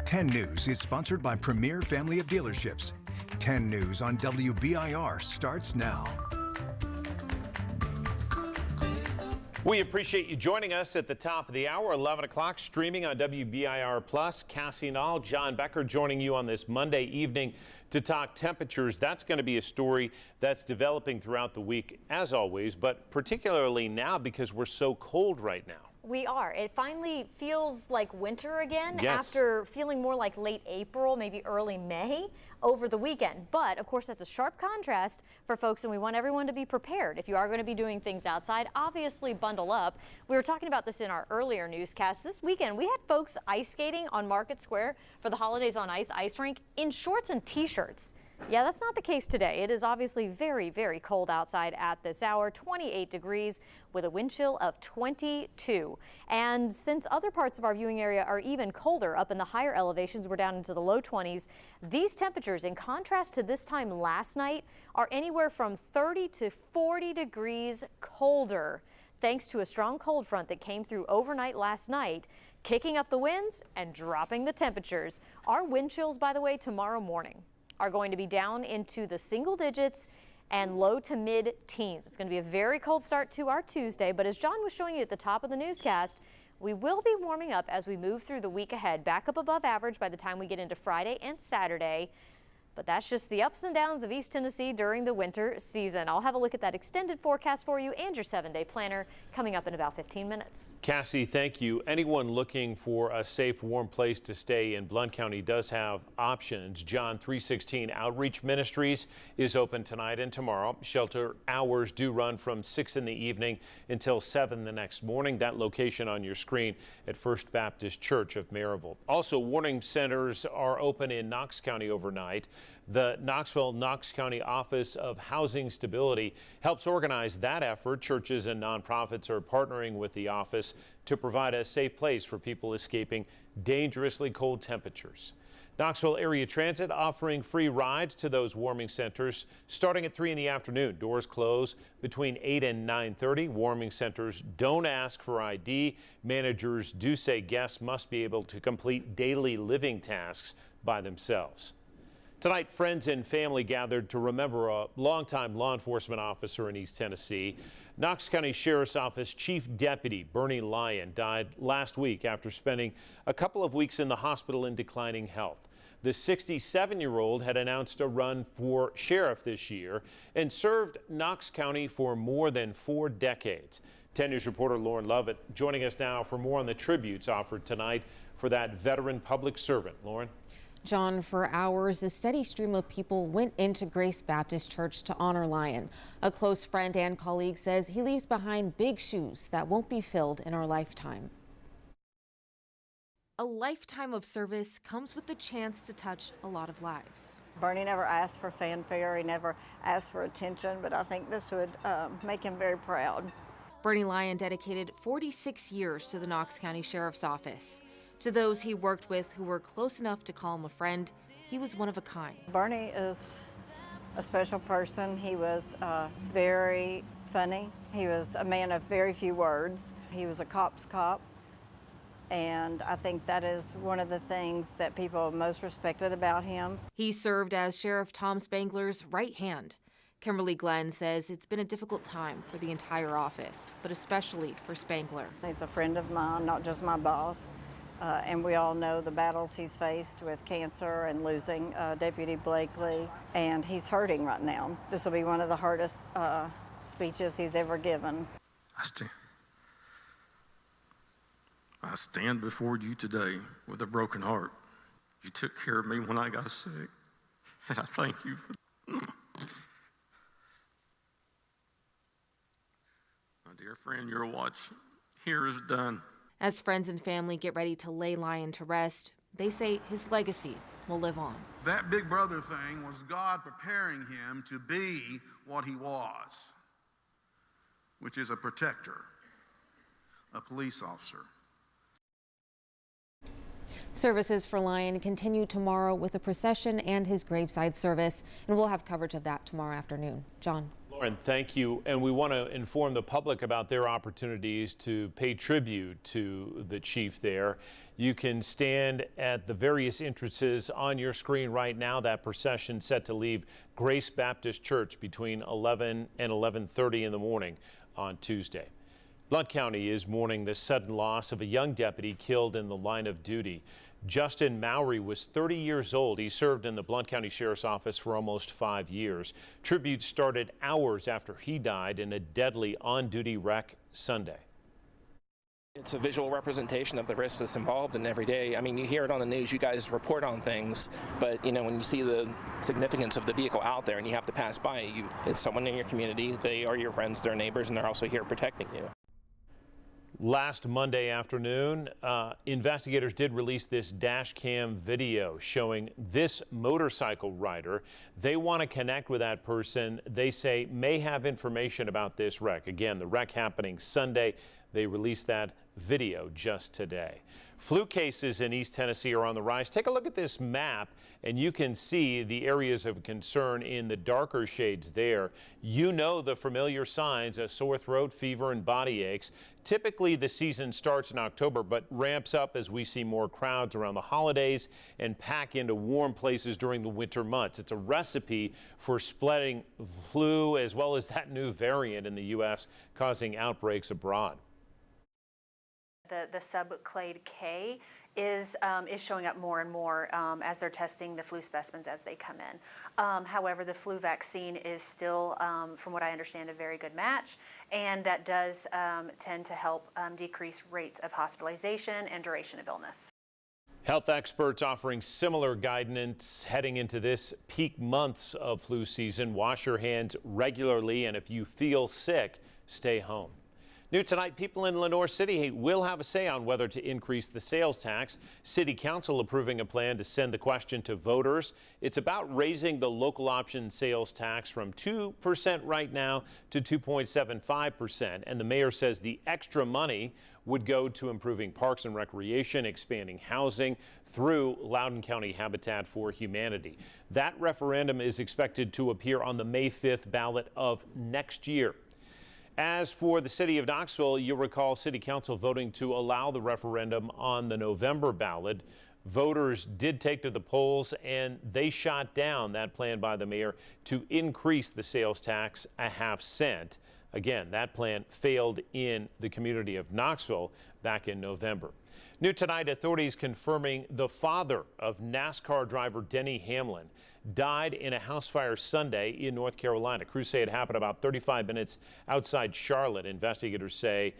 10 News is sponsored by Premier Family of Dealerships. 10 News on WBIR starts now. We appreciate you joining us at the top of the hour, 11 o'clock, streaming on WBIR+. Cassie Nall, John Becker joining you on this Monday evening to talk temperatures. That's going to be a story that's developing throughout the week, as always, but particularly now because we're so cold right now. We are. It finally feels like winter again. Yes. After feeling more like late April, maybe early May over the weekend. But of course, that's a sharp contrast for folks, and we want everyone to be prepared. If you are going to be doing things outside, obviously bundle up. We were talking about this in our earlier newscast. This weekend, we had folks ice skating on Market Square for the Holidays on Ice ice rink in shorts and t-shirts. Yeah, that's not the case today. It is obviously very, very cold outside at this hour, 28 degrees with a wind chill of 22. And since other parts of our viewing area are even colder, up in the higher elevations, we're down into the low 20s. These temperatures, in contrast to this time last night, are anywhere from 30 to 40 degrees colder, thanks to a strong cold front that came through overnight last night, kicking up the winds and dropping the temperatures. Our wind chills, by the way, tomorrow morning are going to be down into the single digits and low to mid teens. It's going to be a very cold start to our Tuesday, but as John was showing you at the top of the newscast, we will be warming up as we move through the week ahead, back up above average by the time we get into Friday and Saturday. But that's just the ups and downs of East Tennessee during the winter season. I'll have a look at that extended forecast for you and your 7-day planner coming up in about 15 minutes. Cassie, thank you. Anyone looking for a safe, warm place to stay in Blount County does have options. John 316 Outreach Ministries is open tonight and tomorrow. Shelter hours do run from 6 in the evening until 7 the next morning. That location on your screen at First Baptist Church of Maryville. Also, warning centers are open in Knox County overnight. The Knox County Office of Housing Stability helps organize that effort. Churches and nonprofits are partnering with the office to provide a safe place for people escaping dangerously cold temperatures. Knoxville Area Transit offering free rides to those warming centers starting at 3 in the afternoon. Doors close between 8 and 9:30. Warming centers don't ask for ID. Managers do say guests must be able to complete daily living tasks by themselves. Tonight, friends and family gathered to remember a longtime law enforcement officer in East Tennessee. Knox County Sheriff's Office Chief Deputy Bernie Lyon died last week after spending a couple of weeks in the hospital in declining health. The 67-year-old had announced a run for sheriff this year and served Knox County for more than 4 decades. 10 News reporter Lauren Lovett joining us now for more on the tributes offered tonight for that veteran public servant. Lauren? John, for hours, a steady stream of people went into Grace Baptist Church to honor Lyon. A close friend and colleague says he leaves behind big shoes that won't be filled in our lifetime. A lifetime of service comes with the chance to touch a lot of lives. Bernie never asked for fanfare, he never asked for attention, but I think this would make him very proud. Bernie Lyon dedicated 46 years to the Knox County Sheriff's Office. To those he worked with who were close enough to call him a friend, he was one of a kind. Bernie is a special person. He was very funny. He was a man of very few words. He was a cop's cop, and I think that is one of the things that people most respected about him. He served as Sheriff Tom Spangler's right hand. Kimberly Glenn says it's been a difficult time for the entire office, but especially for Spangler. He's a friend of mine, not just my boss. And we all know the battles he's faced with cancer and losing Deputy Blakely, and he's hurting right now. This will be one of the hardest speeches he's ever given. I stand before you today with a broken heart. You took care of me when I got sick, and I thank you for my dear friend, your watch here is done. As friends and family get ready to lay Lyon to rest, they say his legacy will live on. That big brother thing was God preparing him to be what he was, which is a protector, a police officer. Services for Lyon continue tomorrow with a procession and his graveside service, and we'll have coverage of that tomorrow afternoon. John. Lauren, thank you. And we want to inform the public about their opportunities to pay tribute to the chief there. You can stand at the various entrances on your screen right now. That procession set to leave Grace Baptist Church between 11 and 11:30 in the morning on Tuesday. Blount County is mourning the sudden loss of a young deputy killed in the line of duty. Justin Mowry was 30 years old. He served in the Blount County Sheriff's Office for almost 5 years. Tribute started hours after he died in a deadly on-duty wreck Sunday. It's a visual representation of the risk that's involved in every day. I mean, you hear it on the news, you guys report on things, but you know, when you see the significance of the vehicle out there and you have to pass by, it's someone in your community, they are your friends, they're neighbors, and they're also here protecting you. Last Monday afternoon, investigators did release this dash cam video showing this motorcycle rider. They want to connect with that person they say may have information about this wreck. Again, the wreck happening Sunday. They released that video just today. Flu cases in East Tennessee are on the rise. Take a look at this map and you can see the areas of concern in the darker shades there. You know the familiar signs: a sore throat, fever, and body aches. Typically the season starts in October but ramps up as we see more crowds around the holidays and pack into warm places during the winter months. It's a recipe for spreading flu as well as that new variant in the U.S. causing outbreaks abroad. The subclade K is showing up more and more as they're testing the flu specimens as they come in. However, the flu vaccine is still, from what I understand, a very good match, and that does tend to help decrease rates of hospitalization and duration of illness. Health experts offering similar guidance heading into this peak months of flu season. Wash your hands regularly, and if you feel sick, stay home. New tonight, people in Lenoir City will have a say on whether to increase the sales tax. City Council approving a plan to send the question to voters. It's about raising the local option sales tax from 2% right now to 2.75%. And the mayor says the extra money would go to improving parks and recreation, expanding housing through Loudoun County Habitat for Humanity. That referendum is expected to appear on the May 5th ballot of next year. As for the city of Knoxville, you'll recall City Council voting to allow the referendum on the November ballot. Voters did take to the polls and they shot down that plan by the mayor to increase the sales tax a half cent. Again, that plan failed in the community of Knoxville back in November. New tonight, authorities confirming the father of NASCAR driver Denny Hamlin died in a house fire Sunday in North Carolina. Crews say it happened about 35 minutes outside Charlotte. Investigators say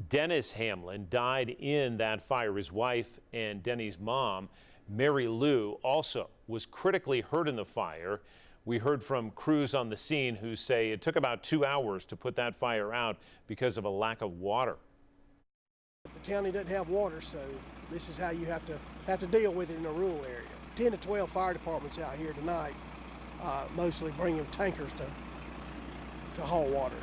Dennis Hamlin died in that fire. His wife and Denny's mom, Mary Lou, also was critically hurt in the fire. We heard from crews on the scene who say it took about 2 hours to put that fire out because of a lack of water. The county doesn't have water, so this is how you have to deal with it in a rural area. 10 to 12 fire departments out here tonight, mostly bringing tankers to haul water.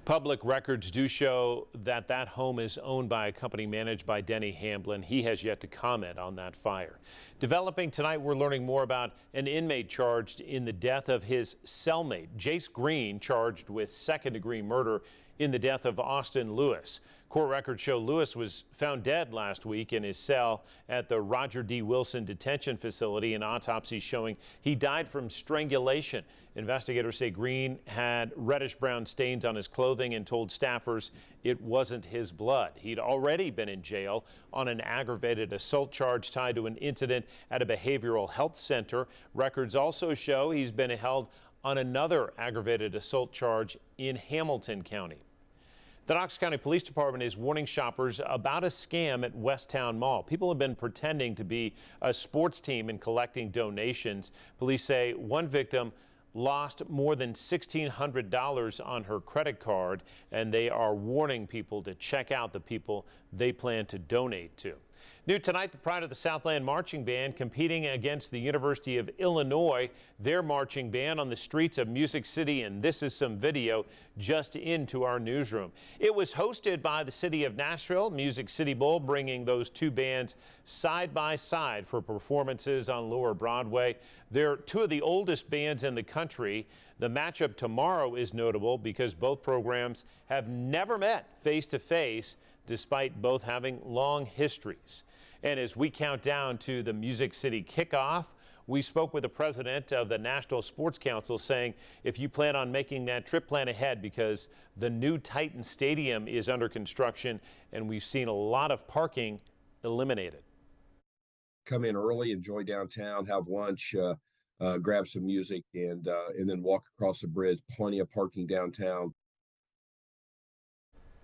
Public records do show that that home is owned by a company managed by Denny Hamlin. He has yet to comment on that fire. Developing tonight, we're learning more about an inmate charged in the death of his cellmate. Jace Green charged with second-degree murder in the death of Austin Lewis. Court records show Lewis was found dead last week in his cell at the Roger D. Wilson Detention Facility. An autopsy showing he died from strangulation. Investigators say Green had reddish-brown stains on his clothing and told staffers it wasn't his blood. He'd already been in jail on an aggravated assault charge tied to an incident at a behavioral health center. Records also show he's been held on another aggravated assault charge in Hamilton County. The Knox County Police Department is warning shoppers about a scam at Westtown Mall. People have been pretending to be a sports team and collecting donations. Police say one victim lost more than $1,600 on her credit card, and they are warning people to check out the people they plan to donate to. New tonight, the Pride of the Southland Marching Band competing against the University of Illinois. Their marching band on the streets of Music City, and this is some video just into our newsroom. It was hosted by the city of Nashville. Music City Bowl bringing those two bands side by side for performances on Lower Broadway. They're two of the oldest bands in the country. The matchup tomorrow is notable because both programs have never met face-to-face, despite both having long histories. And as we count down to the Music City kickoff, we spoke with the president of the National Sports Council saying if you plan on making that trip, plan ahead because the new Titan Stadium is under construction and we've seen a lot of parking eliminated. Come in early, enjoy downtown, have lunch, grab some music, and then walk across the bridge. Plenty of parking downtown.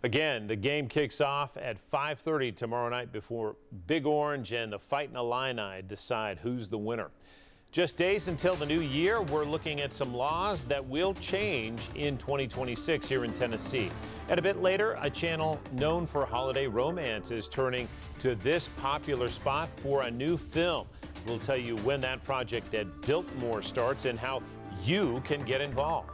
Again, the game kicks off at 5:30 tomorrow night before Big Orange and the Fighting Illini decide who's the winner. Just days until the new year, we're looking at some laws that will change in 2026 here in Tennessee. And a bit later, a channel known for holiday romance is turning to this popular spot for a new film. We'll tell you when that project at Biltmore starts and how you can get involved.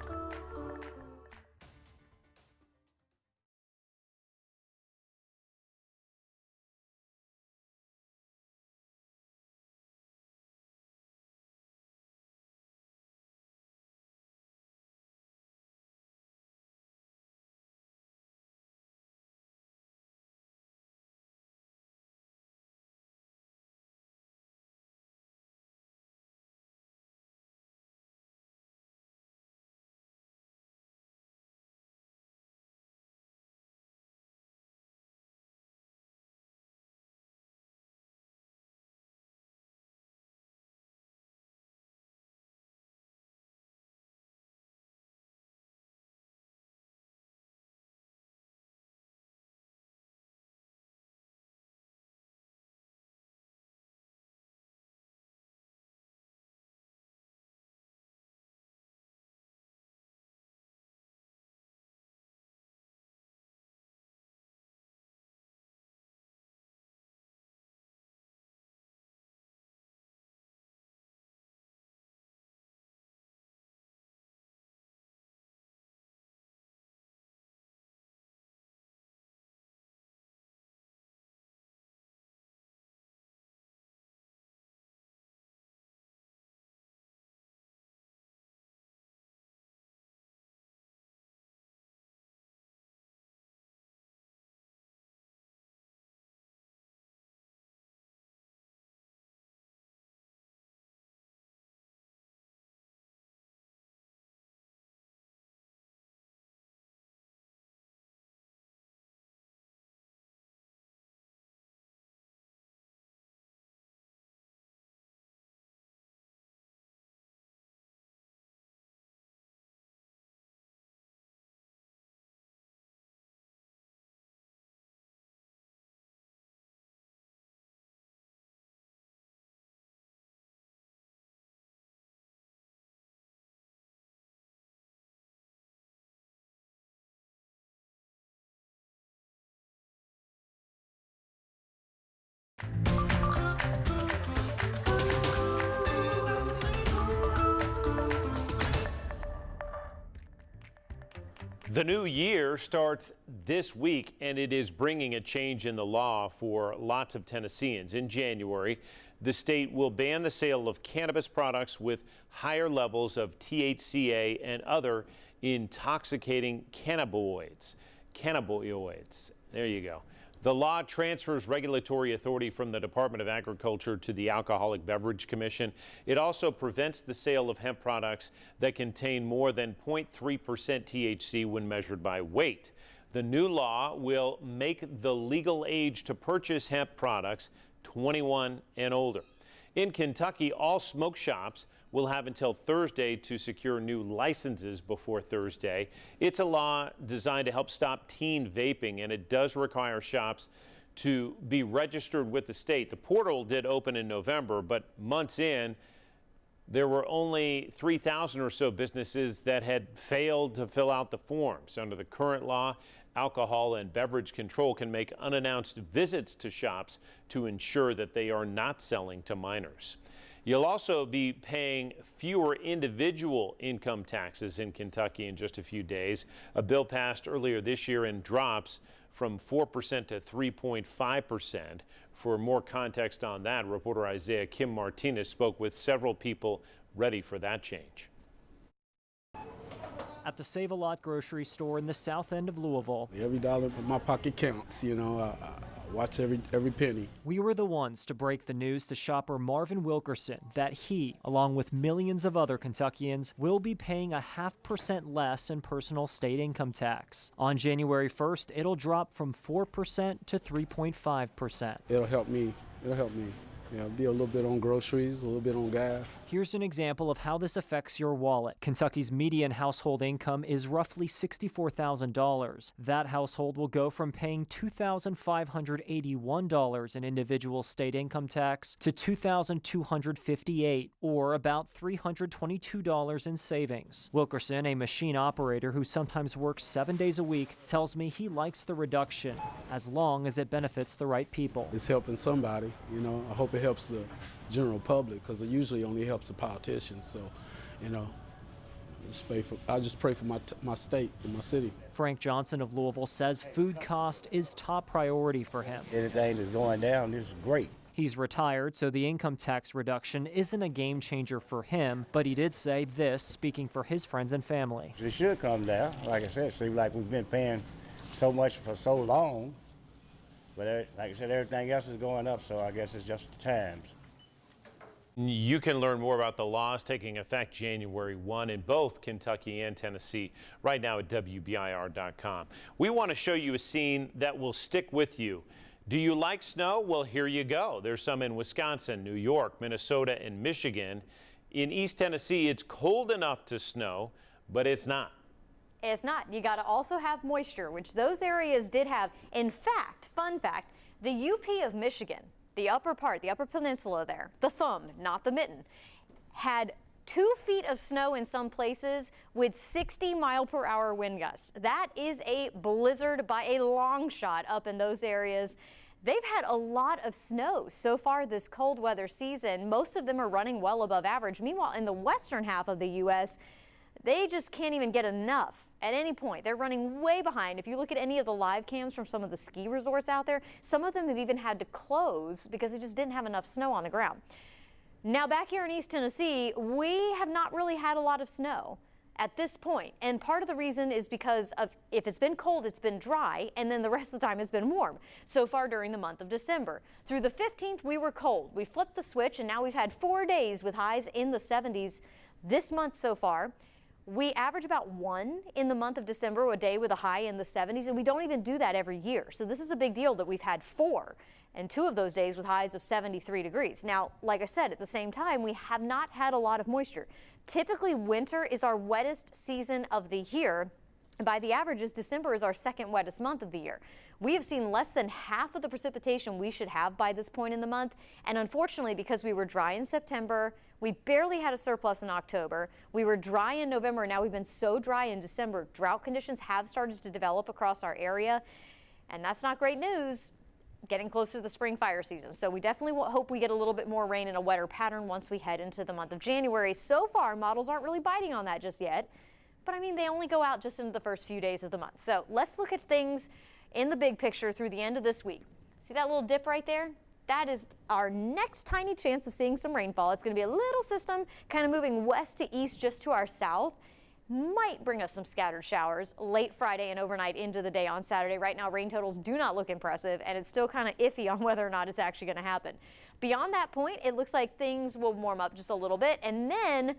The new year starts this week, and it is bringing a change in the law for lots of Tennesseans. In January, the state will ban the sale of cannabis products with higher levels of THCA and other intoxicating cannabinoids. There you go. The law transfers regulatory authority from the Department of Agriculture to the Alcoholic Beverage Commission. It also prevents the sale of hemp products that contain more than 0.3% THC when measured by weight. The new law will make the legal age to purchase hemp products 21 and older. In Kentucky, all smoke shops will have until Thursday to secure new licenses before Thursday. It's a law designed to help stop teen vaping, and it does require shops to be registered with the state. The portal did open in November, but months in, there were only 3,000 or so businesses that had failed to fill out the forms. Under the current law, Alcohol and Beverage Control can make unannounced visits to shops to ensure that they are not selling to minors. You'll also be paying fewer individual income taxes in Kentucky in just a few days. A bill passed earlier this year and drops from 4% to 3.5%. For more context on that, reporter Kim Martinez spoke with several people ready for that change. at the Save-A-Lot grocery store in the south end of Louisville. Every dollar in my pocket counts, you know. I watch every penny. We were the ones to break the news to shopper Marvin Wilkerson that he, along with millions of other Kentuckians, will be paying 0.5% less in personal state income tax. On January 1st, it'll drop from 4% to 3.5%. It'll help me. It'll help me. Yeah, be a little bit on groceries, a little bit on gas. Here's an example of how this affects your wallet. Kentucky's median household income is roughly $64,000. That household will go from paying $2,581 in individual state income tax to $2,258, or about $322 in savings. Wilkerson, a machine operator who sometimes works 7 days a week, tells me he likes the reduction as long as it benefits the right people. It's helping somebody, you know. I hope it helps the general public, because it usually only helps the politicians. So, you know, I just pray for my state and my city. Frank Johnson of Louisville says food cost is top priority for him. Anything that's going down, this is great. He's retired, so the income tax reduction isn't a game changer for him, but he did say this, speaking for his friends and family. It should come down. Like I said, it seems like we've been paying so much for so long. But like I said, everything else is going up, so I guess it's just the times. You can learn more about the laws taking effect January 1 in both Kentucky and Tennessee right now at WBIR.com. We want to show you a scene that will stick with you. Do you like snow? Well, here you go. There's some in Wisconsin, New York, Minnesota, and Michigan. In East Tennessee, it's cold enough to snow, but it's not. It's not. You got to also have moisture, which those areas did have. In fact, fun fact, the UP of Michigan, the upper part, the upper peninsula there, the thumb, not the mitten, had 2 feet of snow in some places with 60-mile-per-hour wind gusts. That is a blizzard by a long shot up in those areas. They've had a lot of snow so far this cold weather season. Most of them are running well above average. Meanwhile, in the western half of the U.S., they just can't even get enough at any point. They're running way behind. If you look at any of the live cams from some of the ski resorts out there, some of them have even had to close because it just didn't have enough snow on the ground. Now back here in East Tennessee, we have not really had a lot of snow at this point. And part of the reason is because of if it's been cold, it's been dry, and then the rest of the time it's been warm so far during the month of December. Through the 15th, we were cold. We flipped the switch, and now we've had 4 days with highs in the 70s this month so far. We average about 1 in the month of December, a day with a high in the 70s, and we don't even do that every year. So this is a big deal that we've had 4, and 2 of those days with highs of 73 degrees. Now, like I said, at the same time, we have not had a lot of moisture. Typically, winter is our wettest season of the year. By the averages, December is our second wettest month of the year. We have seen less than half of the precipitation we should have by this point in the month. And unfortunately, because we were dry in September, we barely had a surplus in October. We were dry in November, and now we've been so dry in December. Drought conditions have started to develop across our area, and that's not great news getting close to the spring fire season. So we definitely hope we get a little bit more rain and a wetter pattern once we head into the month of January. So far, models aren't really biting on that just yet. But I mean, they only go out just into the first few days of the month. So let's look at things in the big picture through the end of this week. See that little dip right there? That is our next tiny chance of seeing some rainfall. It's going to be a little system kind of moving west to east just to our south. Might bring us some scattered showers late Friday and overnight into the day on Saturday. Right now, rain totals do not look impressive, and it's still kind of iffy on whether or not it's actually going to happen. Beyond that point, it looks like things will warm up just a little bit, and then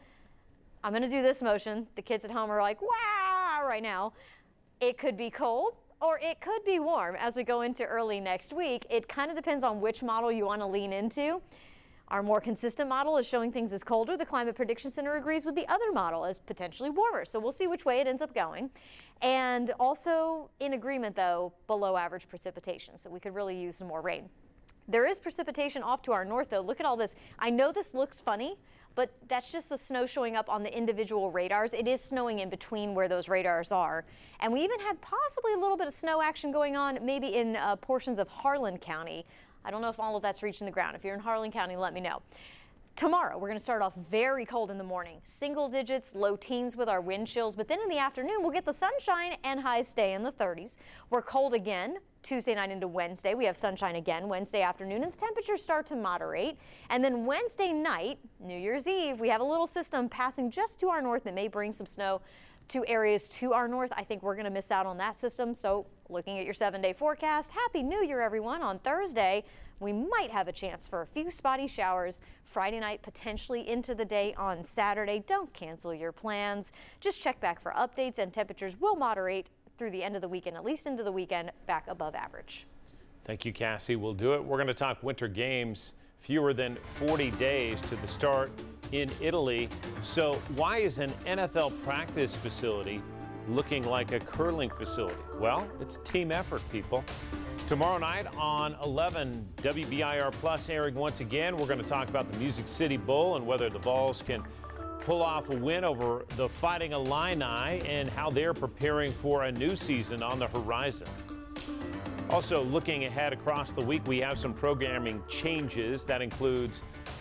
I'm going to do this motion. The kids at home are like, wow, right now. It could be cold or it could be warm as we go into early next week. It kind of depends on which model you want to lean into. Our more consistent model is showing things as colder. The Climate Prediction Center agrees with the other model as potentially warmer. So we'll see which way it ends up going. And also in agreement, though, below average precipitation. So we could really use some more rain. There is precipitation off to our north, though. Look at all this. I know this looks funny, but that's just the snow showing up on the individual radars. It is snowing in between where those radars are. And we even had possibly a little bit of snow action going on maybe in portions of Harlan County. I don't know if all of that's reaching the ground. If you're in Harlan County, let me know. Tomorrow, we're going to start off very cold in the morning. Single digits, low teens with our wind chills. But then in the afternoon, we'll get the sunshine and highs stay in the 30s. We're cold again Tuesday night into Wednesday. We have sunshine again Wednesday afternoon, and the temperatures start to moderate. And then Wednesday night, New Year's Eve, we have a little system passing just to our north that may bring some snow to areas to our north, I think we're going to miss out on that system. So looking at your 7-day forecast, Happy New Year, everyone. On Thursday, we might have a chance for a few spotty showers Friday night, potentially into the day on Saturday. Don't cancel your plans. Just check back for updates, and temperatures will moderate through the end of the weekend, at least into the weekend, back above average. Thank you, Cassie. We'll do it. We're going to talk winter games. Fewer than 40 days to the start in Italy. So why is an NFL practice facility looking like a curling facility? Well, it's a team effort, people. Tomorrow night on 11, WBIR Plus airing once again. We're going to talk about the Music City Bowl and whether the Vols can pull off a win over the Fighting Illini and how they're preparing for a new season on the horizon. Also, looking ahead across the week, we have some programming changes. That includes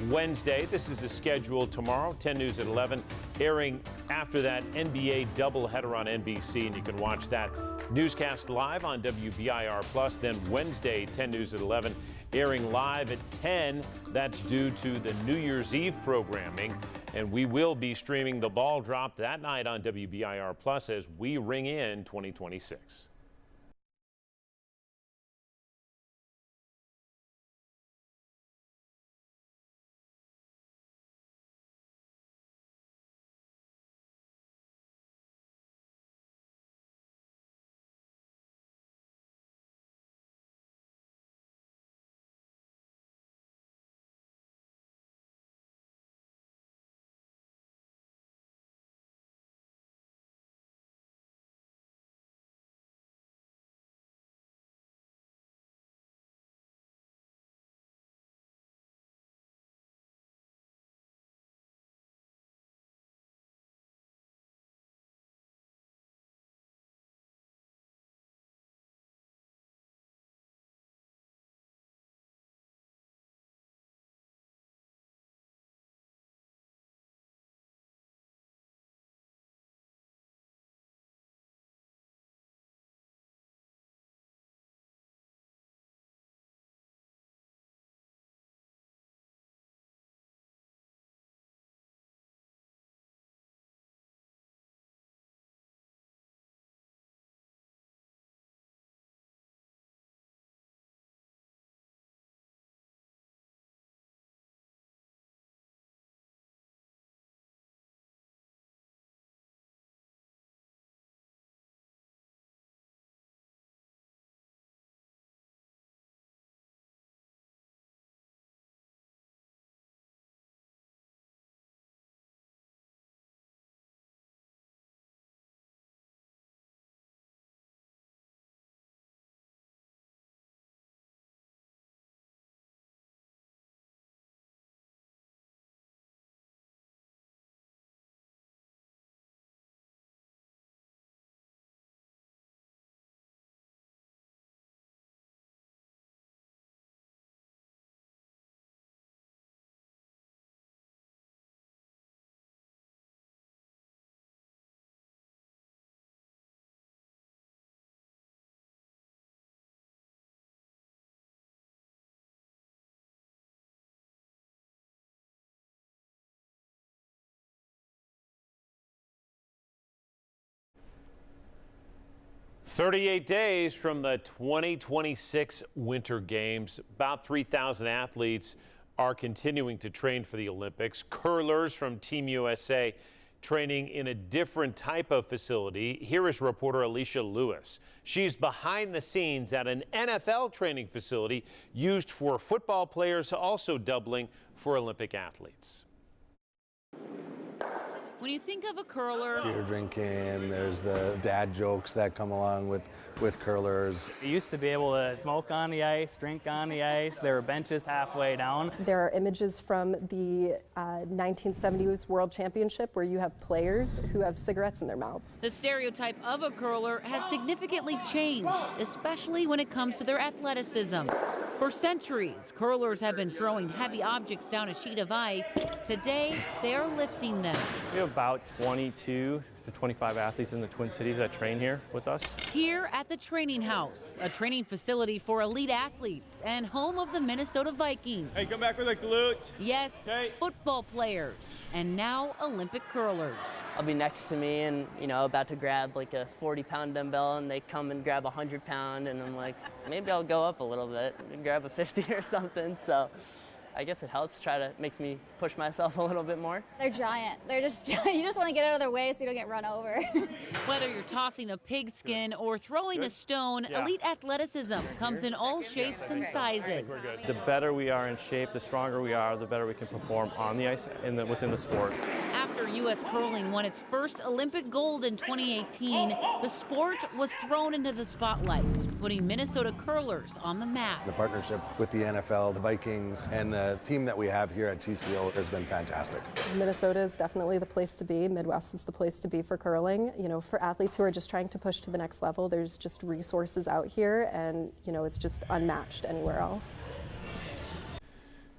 Wednesday. This is a schedule tomorrow, 10 News at 11, airing after that NBA doubleheader on NBC, and you can watch that newscast live on WBIR+. Then Wednesday, 10 News at 11, airing live at 10. That's due to the New Year's Eve programming, and we will be streaming the ball drop that night on WBIR+ as we ring in 2026. "38 days from the 2026 Winter Games. About 3,000 athletes are continuing to train for the Olympics. Curlers from Team USA training in a different type of facility. Here is reporter Alicia Lewis. She's behind the scenes at an NFL training facility used for football players, also doubling for Olympic athletes. When you think of a curler, beer drinking, there's the dad jokes that come along with curlers. You used to be able to smoke on the ice, drink on the ice. There were benches halfway down. There are images from the 1970s World Championship where you have players who have cigarettes in their mouths. The stereotype of a curler has significantly changed, especially when it comes to their athleticism. For centuries, curlers have been throwing heavy objects down a sheet of ice. Today, they are lifting them. We have about 22 the 25 athletes in the Twin Cities that train here with us. Here at the Training House, a training facility for elite athletes and home of the Minnesota Vikings. Hey, come back with a glute. Yes, football players and now Olympic curlers. I'll be next to me and, about to grab like a 40-pound dumbbell, and they come and grab a 100-pound, and I'm like, maybe I'll go up a little bit and grab a 50 or something. So I guess it helps, makes me push myself a little bit more. They're giant. They're just, you just want to get out of their way so you don't get run over. Whether you're tossing a pigskin or throwing a stone, elite athleticism comes in all shapes and sizes. The better we are in shape, the stronger we are, the better we can perform on the ice and within the sport. After U.S. curling won its first Olympic gold in 2018, the sport was thrown into the spotlight, putting Minnesota curlers on the map. The partnership with the NFL, the Vikings, and the team that we have here at TCO has been fantastic. Minnesota is definitely the place to be. Midwest is the place to be for curling. For athletes who are just trying to push to the next level, there's just resources out here, and it's just unmatched anywhere else.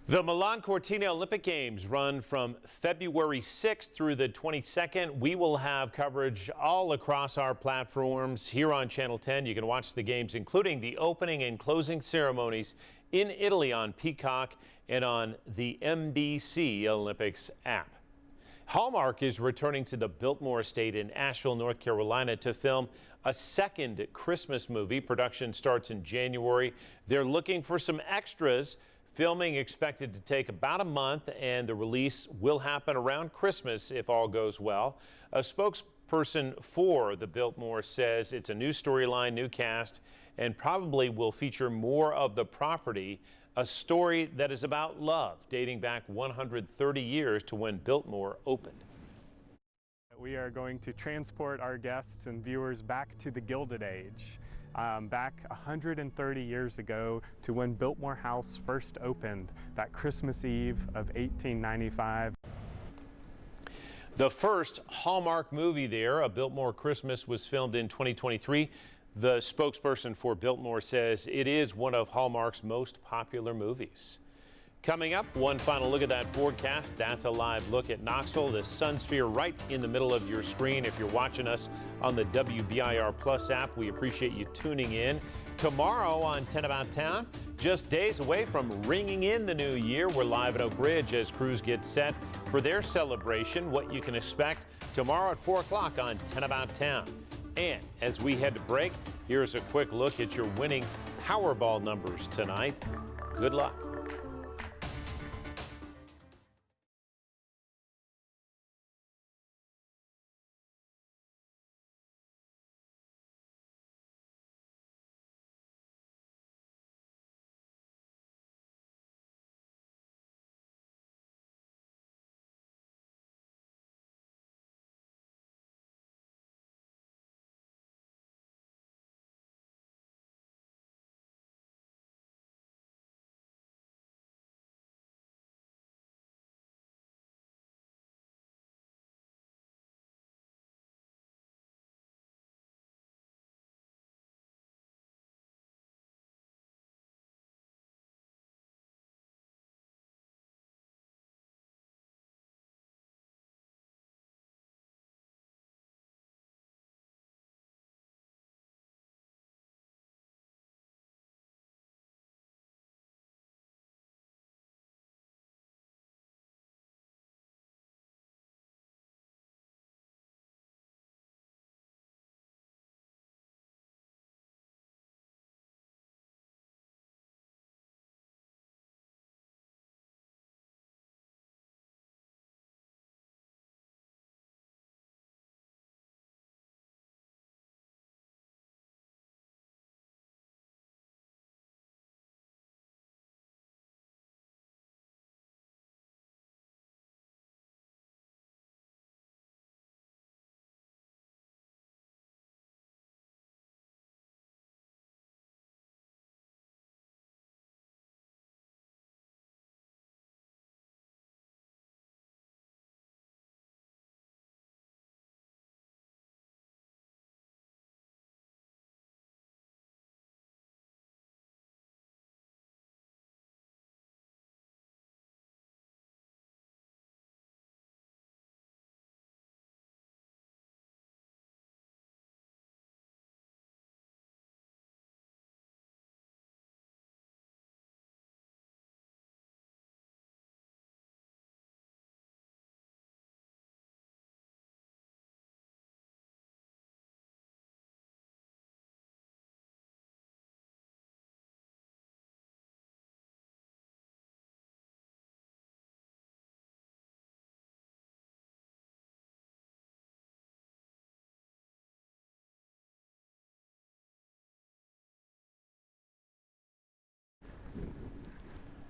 The Milan Cortina Olympic Games run from February 6th through the 22nd. We will have coverage all across our platforms here on Channel 10. You can watch the games, including the opening and closing ceremonies in Italy on Peacock and on the NBC Olympics app. Hallmark is returning to the Biltmore estate in Asheville, North Carolina to film a second Christmas movie. Production starts in January. They're looking for some extras. Filming expected to take about a month, and the release will happen around Christmas if all goes well. A spokesperson for the Biltmore says it's a new storyline, new cast, and probably will feature more of the property, a story that is about love dating back 130 years to when Biltmore opened. We are going to transport our guests and viewers back to the Gilded Age. Back 130 years ago to when Biltmore House first opened, that Christmas Eve of 1895. The first Hallmark movie there, A Biltmore Christmas, was filmed in 2023. The spokesperson for Biltmore says it is one of Hallmark's most popular movies. Coming up, one final look at that forecast. That's a live look at Knoxville. The sun sphere right in the middle of your screen. If you're watching us on the WBIR Plus app, we appreciate you tuning in. Tomorrow on 10 About Town, just days away from ringing in the new year, we're live at Oak Ridge as crews get set for their celebration. What you can expect tomorrow at 4 o'clock on 10 About Town. And as we head to break, here's a quick look at your winning Powerball numbers tonight. Good luck.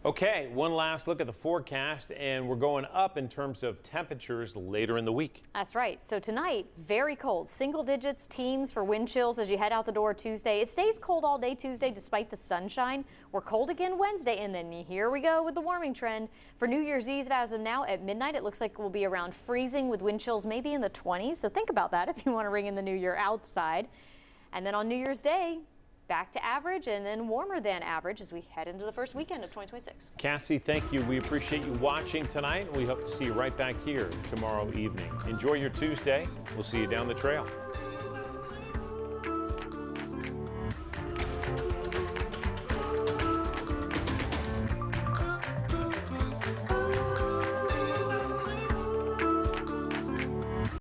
Okay, one last look at the forecast, and we're going up in terms of temperatures later in the week. That's right. So tonight, very cold. Single digits, teens for wind chills as you head out the door Tuesday. It stays cold all day Tuesday despite the sunshine. We're cold again Wednesday, and then here we go with the warming trend. For New Year's Eve, as of now, at midnight, it looks like we'll be around freezing with wind chills maybe in the 20s. So think about that if you want to ring in the new year outside. And then on New Year's Day, back to average and then warmer than average as we head into the first weekend of 2026. Cassie, thank you. We appreciate you watching tonight. We hope to see you right back here tomorrow evening. Enjoy your Tuesday. We'll see you down the trail.